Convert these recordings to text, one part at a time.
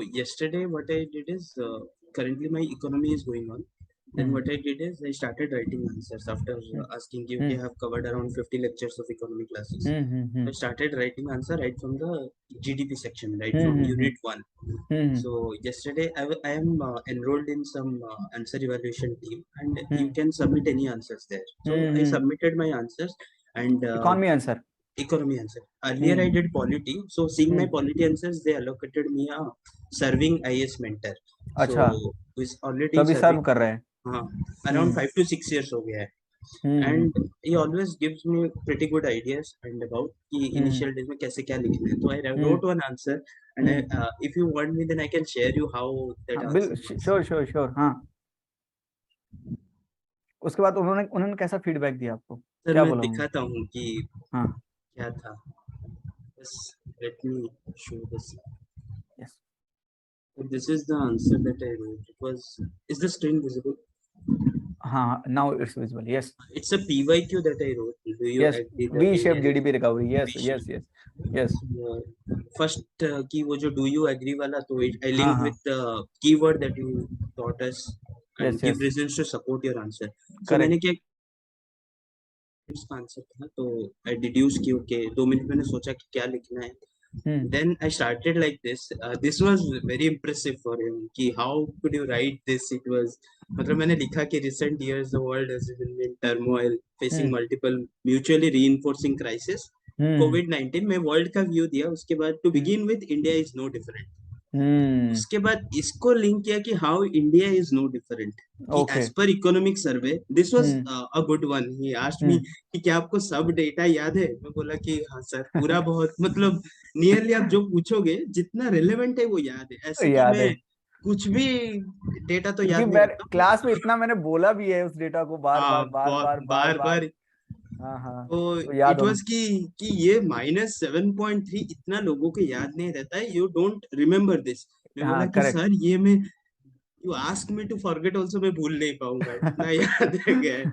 Yesterday, what I did is currently my economy is going on. Then what I did is I started writing answers after asking you, okay, I have covered around 50 lectures of economy classes. I started writing answer right from the GDP section, right from unit 1. So yesterday I am enrolled in some answer evaluation team, and you can submit any answers there. So I submitted my answers, and Economy answer. economy answer. Earlier I did polity, so seeing my polity answers, they allocated me a serving IS mentor. अच्छा, So who is already तो अभी सर्व serving, कर रहे हैं. around 5 to 6 years हो गया है. And he always gives me pretty good ideas and about कि initial days में कैसे क्या लिखना है. So I wrote one answer, and if you want me, then I can share you how that answer was. Sure sure sure. हाँ, उसके बाद उन्होंने उन्होंने कैसा फीडबैक दिया आपको? सर क्या मैं बोला उन्होंने? दिखाता हूँ कि हाँ, क्या था. Just let me show this. Yes. This is the answer that I wrote. It was. Is the screen visible? हाँ, now it's visible. Yes. It's a PYQ that I wrote. Do you Yes. agree that V-shaped India is GDP recovery. Yes. V-shaped? Yes. Yes. Yes. First की वो जो do you agree वाला, तो I हाँ, linked हाँ. with the keyword that you taught us and Yes. give Yes. reasons to support your answer. So Correct. मैंने क्या इसका आंसर था, तो I deduce कि okay 2 मिनट मैंने सोचा कि क्या लिखना है. Then I started like this. This was very impressive for him. कि how could you write this? It was मतलब मैंने लिखा कि recent years the world has been in turmoil, facing multiple mutually reinforcing crisis. COVID-19 में world का view दिया. उसके बाद to begin with India is no different. उसके बाद इसको लिंक किया कि how India is no different, कि as per economic survey this was a good one. He asked me कि क्या आपको सब डेटा याद है. मैं बोला कि हाँ सर, पूरा बहुत मतलब नियरली आप जो पूछोगे जितना रिलेवेंट है वो याद है. ऐसे कि मैं कुछ भी डेटा तो याद नहीं रखता. क्लास में इतना मैंने बोला भी है उस डेटा को बार बार बार बार बार बार. हाँ हाँ, तो याद इट वाज कि ये -7.3 इतना लोगों को याद नहीं रहता है. You don't remember this. मैं बोला कि सर ये मैं, you ask me to forget also, मैं भूल नहीं पाऊंगा, इतना याद रह गया है.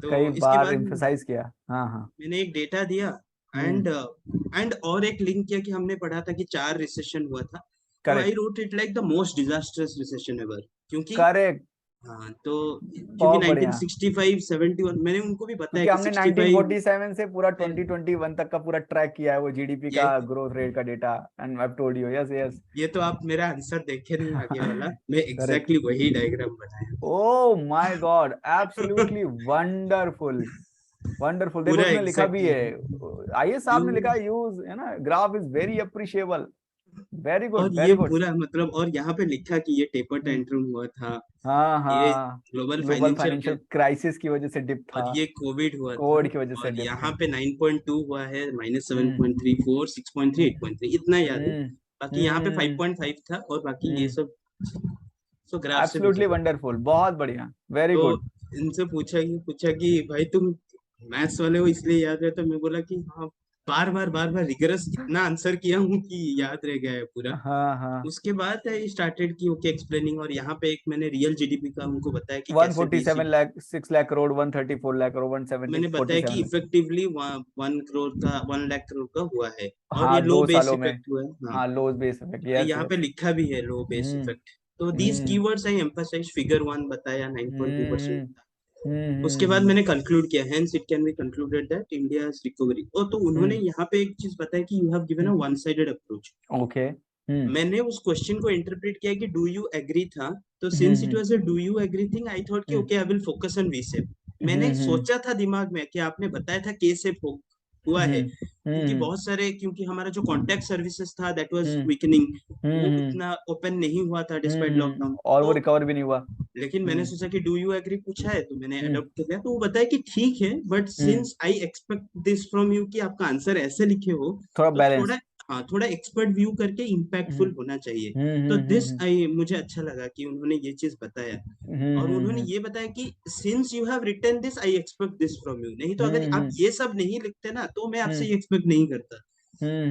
तो कई इसके बार बाद एम्फसाइज किया. हाँ हाँ, मैंने एक डेटा दिया एंड और एक लिंक किया कि हमने पढ़ा था कि 4 रिसेशन हुआ था. तो I wrote it like the most disasters recession ever. क्योंकि करेक्ट. हाँ, तो क्योंकि बहुत बढ़िया. 1965 71 मैंने उनको भी बताया क्योंकि कि हमने 65 1947 से पूरा 2021 तक का पूरा ट्रैक किया है वो जीडीपी का ग्रोथ रेट का data. And I told you. Yes yes. ये तो आप मेरा आंसर देखे नहीं आगे वाला, मैं एग्जैक्टली वही डायग्राम बनाया. Oh my God, absolutely wonderful. Wonderful. देखो पूरा उसमें लिखा भी है, एग्जैक्टली आईएएस साहब ने लिखा यूज है ना, graph is very appreciable. Very good और वेरी ये गुड. पूरा मतलब, और यहाँ पे लिखा कि ये टेपर टेंट्रम हुआ था, हाँ ये हाँ, global global financial, financial crisis की वजह से डिप और था, ये कोविड हुआ था, कोविड की वजह से और डिप यहाँ था. पे 9.2 हुआ है, -7.34, 6.3, 8.3 इतना याद है. बाकी यहाँ पे 5.5 था, और बाकी ये सब तो ग्राफ से मुझे. Absolutely wonderful. बहुत बढ़िया. वेरी तो गुड. इनसे पूछा कि भाई तुम मैथ्स वाले हो इसलिए याद रहता. मैं बोला कि हाँ, बार बार रिगरस इतना आंसर किया हूँ कि याद रह गया है पूरा. हाँ हाँ. उसके बाद आई स्टार्टेड की ओके एक्सप्लेनिंग, और यहाँ पे एक मैंने रियल जीडीपी का उनको बताया कि कैसे 147 लाख, 6 लाख करोड़, 134 लाख करोड़, मैंने 170, बताया कि 47. इफेक्टिवली 1 करोड़ का, 1 लाख करोड़ का हुआ है, और हाँ, ये लो 2 बेस सालों में. इफेक्ट हुआ है. हाँ, हाँ, लो बेस इफेक्ट. यस यहाँ पे यस. लिखा भी है लो बेस इफेक्ट. तो these keywords I emphasize. Figure 1 बताया 9.2%. उसके बाद मैंने कंक्लूड किया, hence it can be concluded that India is recovery. तो उन्होंने यहाँ पे एक चीज बताया कि you have given a one sided approach. Okay. मैंने उस क्वेश्चन को इंटरप्रेट किया कि डू यू एग्री था. तो since it was a do you agree thing, I thought कि okay I will focus on V shape. मैंने सोचा था दिमाग में कि आपने बताया था के शेप हुआ है, क्योंकि बहुत सारे, क्योंकि हमारा जो कॉन्टैक्ट सर्विसेज था दैट वाज वीकनिंग, वो उतना ओपन नहीं हुआ था डिस्पाइट लॉकडाउन. और वो तो रिकवर भी नहीं हुआ. लेकिन मैंने सोचा कि डू यू एग्री पूछा है, तो मैंने अडॉप्ट कर लिया. तो वो बताया कि ठीक है, but since I expect this from you कि आपका आंसर ऐसे लिखे हो, थोड़ा तो बैलेंस. थोड़ा, हाँ, थोड़ा एक्सपर्ट व्यू करके इम्पैक्टफुल होना चाहिए. तो दिस आई मुझे अच्छा लगा कि उन्होंने ये चीज बताया. और उन्होंने ये बताया कि since you have written this, I expect this from you. नहीं तो अगर आप ये सब नहीं लिखते ना, तो मैं आपसे ये एक्सपेक्ट नहीं करता.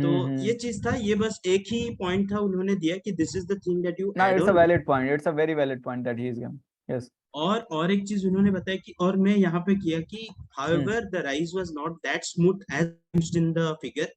तो ये चीज था. ये बस एक ही पॉइंट था उन्होंने दिया कि this is the thing that you ना, add it's a on. Valid point. It's a very valid point that he is given. Yes. और एक चीज उन्होंने बताया कि, और मैं यहाँ पे किया कि however the rise was not that smooth as used in the figure,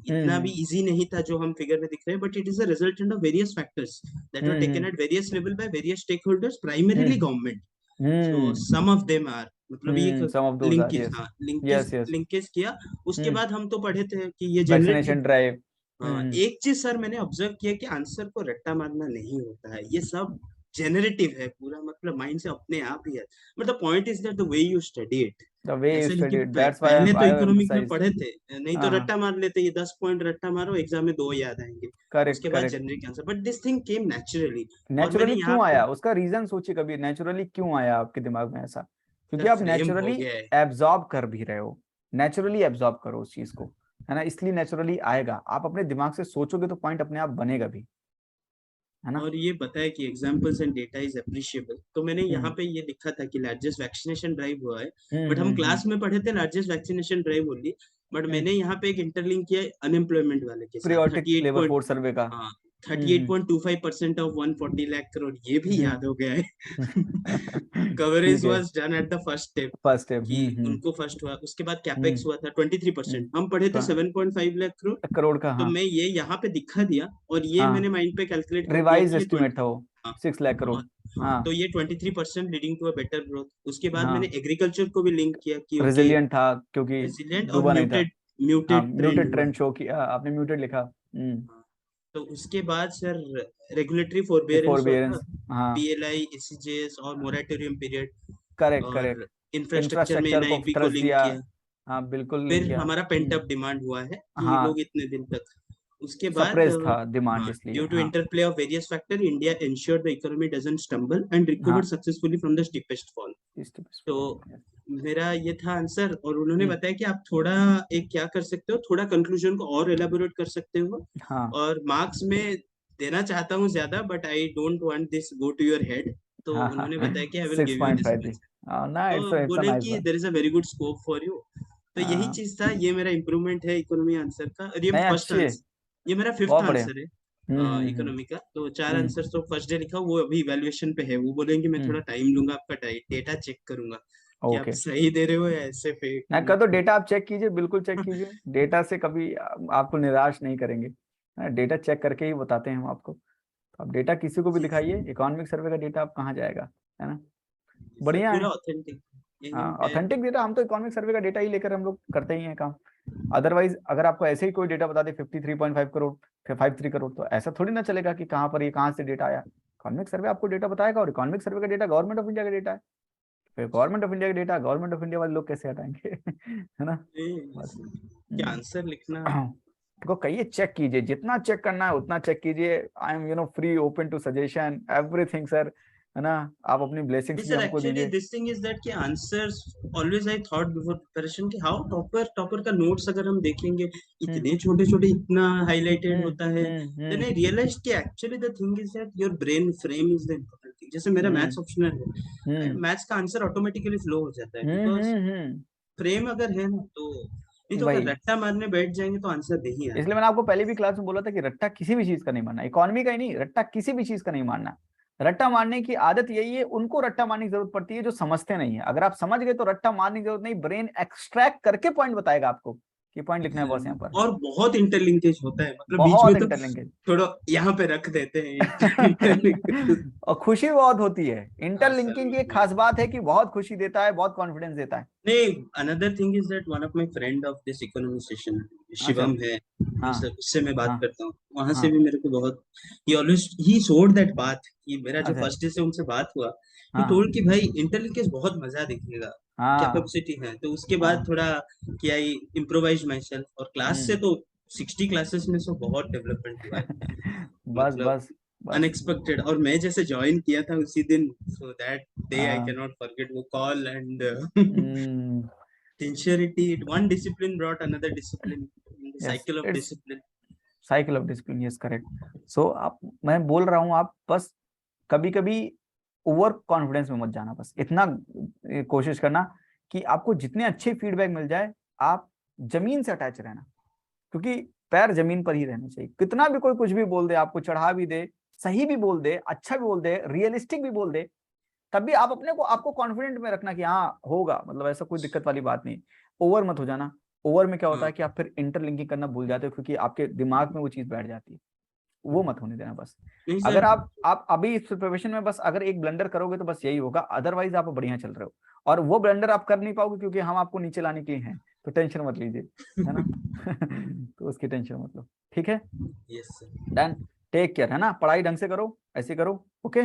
इतना भी easy नहीं था जो हम फिगर में दिख रहे हैं, but it is a resultant of various factors that were taken at various level by various stakeholders, primarily government. So some of them are, मतलब ये एक some of those are, linkage, yes, हाँ yes, linkage yes. Linkage किया। उसके बाद हम तो पढ़े थे कि ये वैक्सीनेशन जनरेट। ड्राइव. हाँ, एक चीज सर मैंने ऑब्जर्व किया कि आंसर को रट्टा मारना नहीं होता है, ये सब जेनरेटिव है पूरा, मतलब माइंड से अपने आप ही है। मतलब point is that the way you study it. the way you ऐसा नहीं कि studied, that's why पहले तो I have इकोनॉमिक में emphasized. पढ़े थे, नहीं तो हाँ, रट्टा मार लेते, ये 10 पॉइंट रट्टा मारो एग्जाम में 2 याद आएंगे, करेक्ट उसके बाद correct. Generic answer, but this thing came naturally. और मैंने नेचुरली यहाँ क्यों पे आया, उसका रीजन सोचिए कभी, नेचुरली क्यों आया आपके दिमाग में ऐसा? क्योंकि सर आप फ्रेम हो नेचुरली गया है। एब्जॉर्ब कर भी रहे हो, नेचुरली एब्जॉर्ब करो उस चीज को, है ना, इसलिए नेचुरली आएगा। आप अपने दिमाग से सोचोगे तो पॉइंट अपने आप बनेगा भी, है ना। और ये बताया कि examples and data is appreciable, तो मैंने यहाँ पे ये लिखा था कि लार्जेस्ट वैक्सीनेशन ड्राइव हुआ है, बट हम क्लास में पढ़े थे largest vaccination drive only, but मैंने यहाँ पे एक इंटरलिंक किया अनएम्प्लॉयमेंट वाले के साथ, पीरियोडिक लेबर फोर्स सर्वे का. हाँ 38.25% ऑफ 140 लाख करोड़, ये भी याद हो गया है। कवरेज ठीक है, was done at the first step, first step. कि उनको फर्स्ट हुआ, उसके बाद कैपेक्स हम्म. हुआ था 23%, हम पढ़े थे 7.5 लाख करोड़। करोड़ का, तो हाँ. मैं ये यहाँ पे दिखा दिया, और ये हाँ, मैंने माइंड पे कैलकुलेट कर दिया रिवाइज कि ये एस्टिमेट था वो, 6 लाख करोड़. और हाँ, हाँ. तो ये 23% leading to a better growth. उसके बाद मैंने हाँ, एग्रीकल्चर को भी लिंक किया कि ओके रेजिलियंट था क्योंकि रेसिलिएंट और डूबा नहीं था. म्यूटेड हाँ, म्यूटेड ट्रेंड म्यूटेड हुआ। ट्रेंड शो किया, आपने म्यूटेड लिखा. हाँ, तो उसके बाद सर रेगुलेटरी फोरबेरेंस हुआ था, फॉरबियरेंस. हाँ, पीएलआई एससीजेएस और मोरेटोरियम पीरियड, करेक्ट करेक्ट. और इंफ्रास्ट्रक्चर में इंफ्रास्ट्रक्चर को एनआईपी को ट्रस्ट लिंक दिया. किया। हाँ, बिल्कुल लिंक फिर किया. हमारा पेंट अप डिमांड हुआ है कि हाँ, लोग इतने दिन तक, उसके बाद सप्रेस था डिमांड हाँ, इसलिए. ड्यू टू हाँ. Interplay of various factor India ensured the economy doesn't stumble and recovered हाँ, successfully from the steepest fall। तो मेरा ये था आंसर, और उन्होंने बताया कि आप थोड़ा एक क्या कर सकते हो, थोड़ा कंक्लूजन को और एलाबोरेट कर सकते हो, हाँ, और मार्क्स में देना चाहता हूँ ज्यादा, but I don't want this go to your head. तो हाँ, उन्होंने हाँ. बताया कि I will six give you point this, five three. ना, तो इट्स अ बोले नाइस कि one. There is a very good scope for you. तो यही चीज था, ये मेरा इम्प्रूवमेंट है इकोनॉमी आंसर का, और ये नहीं, फर्स्ट अच्छी है, आंसर, ये मेरा फिफ्थ बहुत बढ़िया. आंसर है हम्म. इकोनॉमी का। तो 4 आंसर हम्म. तो फर्स्ट डे लिखा, वो अभी इवैल्यूएशन पे है, वो बोलेंगे मैं थोड़ा हम्म. टाइम लूंगा, आपका डेटा चेक करूंगा कि आप ओके. सही दे रहे हो या ऐसे फेक। ना कर, तो डेटा आप चेक कीजिए, बिल्कुल चेक कीजिए, डेटा से कभी आपको निराश नहीं करेंगे, डेटा चेक करके ही बताते हैं हम आपको. तो आप डेटा किसी को भी दिखाइए, इकोनॉमिक सर्वे का डेटा आप कहाँ जाएगा, है ना, सर बढ़िया पूरा है. ऑथेंटिक यही हाँ, है। ऑथेंटिक डेटा, हम तो इकोनॉमिक सर्वे का डेटा ही लेकर हम लोग करते ही हैं काम. अदरवाइज अगर आपको ऐसे ही कोई डेटा बता दे 53.5 करोड़, 53 करोड़, तो ऐसा थोड़ी ना चलेगा कि कहाँ पर ये कहाँ से डेटा आया. इकोनॉमिक सर्वे आपको डेटा बताएगा, और इकोनॉमिक सर्वे का डेटा गवर्नमेंट ऑफ इंडिया का डेटा है. फिर गवर्नमेंट ऑफ इंडिया का डेटा गवर्नमेंट ऑफ इंडिया वाले लोग कैसे हटाएंगे? है ना. बस. क्या आंसर लिखना। देखो, कहिए, चेक कीजिए, जितना चेक करना है उतना चेक कीजिए. I am free, open to suggestion, everything sir, है ना. आप अपनी ब्लेसिंग्स भी सर हमको एक्चुअली दीजिए. दिस थिंग इज दैट कि answers always I thought before preparation कि हाउ टॉपर टॉपर का नोट्स अगर हम देखेंगे हम्म. इतने छोटे छोटे इतना हाईलाइटेड हम्म. होता है, हम्म. देन आई रियलाइज्ड कि actually the thing is that your brain frame is the important thing. जैसे मेरा हम्म. मैथ्स ऑप्शनल है, हम्म. मैथ्स का आंसर ऑटोमेटिकली फ्लो हो जाता है, हम्म. Because hmm. फ्रेम अगर है ना तो, नहीं तो अगर वही, रट्टा मारने बैठ जाएंगे तो आंसर नहीं इसलिए आएगा। मैंने आपको पहले भी क्लास में बोला था कि रट्टा किसी भी चीज का नहीं मारना, इकोनॉमी का ही नहीं, रट्टा किसी भी चीज का नहीं मारना. रट्टा मारने की आदत यही है, उनको रट्टा मारने की जरूरत पड़ती है जो समझते नहीं है. अगर आप समझ गए तो रट्टा मारने की जरूरत नहीं, ब्रेन एक्सट्रैक्ट करके पॉइंट बताएगा आपको कि पॉइंट लिखना है बस यहाँ पर. और बहुत इंटरलिंकेज होता है, मतलब बीच बहुत में तो इंटरलिंकेज. थोड़ा यहाँ पे रख देते हैं इंटरलिंक। और खुशी बहुत होती है, हाँ सर इंटरलिंकिंग की एक वही है। खास बात है कि बहुत खुशी देता है, बहुत कॉन्फिडेंस देता है. नहीं, another thing is that one of my friend of this economy session, अच्छा. शिवम है, हाँ. उससे मैं बात हाँ. करता हूँ, वहां से हाँ. भी मेरे को बहुत, ही ऑलवेज ही शोड दैट बात कि मेरा जो अच्छा. फर्स्ट डे से उनसे बात हुआ, ही हाँ. टोल्ड कि भाई इंटरलिंकेज बहुत मजा दिखेगा, हाँ. कैपेसिटी है। तो उसके बाद हाँ. थोड़ा कि आई इम्प्रोवाइज माई सेल्फ, और क्लास से हम्म. तो 60 क्लासेस में से बहुत डेवलपमेंट हुआ है, बस मतलब बस बस. अनएक्सपेक्टेड। और मैं जैसे ज्वाइन किया था उसी दिन, सो दैट डे आई हाँ. कैन नॉट फॉरगेट, वो call and hmm. sincerity, one discipline brought another discipline, the yes, cycle of it's discipline। Cycle of discipline, yes, correct. So आप, मैं बोल रहा हूँ, आप बस कभी कभी ओवर कॉन्फिडेंस में मत जाना, बस इतना कोशिश करना कि आपको जितने अच्छे फीडबैक मिल जाए, आप जमीन से अटैच रहना, क्योंकि पैर जमीन पर ही रहना चाहिए. कितना भी कोई कुछ भी बोल दे, आपको चढ़ा भी दे, सही भी बोल दे, अच्छा भी बोल दे, रियलिस्टिक भी बोल दे, तब भी आप अपने को, आपको कॉन्फिडेंट में रखना कि हाँ होगा, मतलब ऐसा कोई दिक्कत वाली बात नहीं। ओवर मत हो जाना। ओवर में क्या होता है कि आप फिर इंटरलिंकिंग करना भूल जाते हो, क्योंकि आपके दिमाग में वो चीज बैठ जाती है। वो मत होने देना बस। नहीं अगर सर। आप अभी इस प्रिपरेशन में बस अगर एक ब्लंडर करोगे तो बस यही होगा, अदरवाइज आप बढ़िया चल रहे हो। और वो ब्लंडर आप कर नहीं पाओगे क्योंकि हम आपको नीचे लाने के लिए हैं, तो टेंशन मत लीजिए, है ना। तो उसकी टेंशन मत लो, ठीक है। Yes sir. Done. Take care, है ना, पढ़ाई ढंग से करो, ऐसे करो, ओके।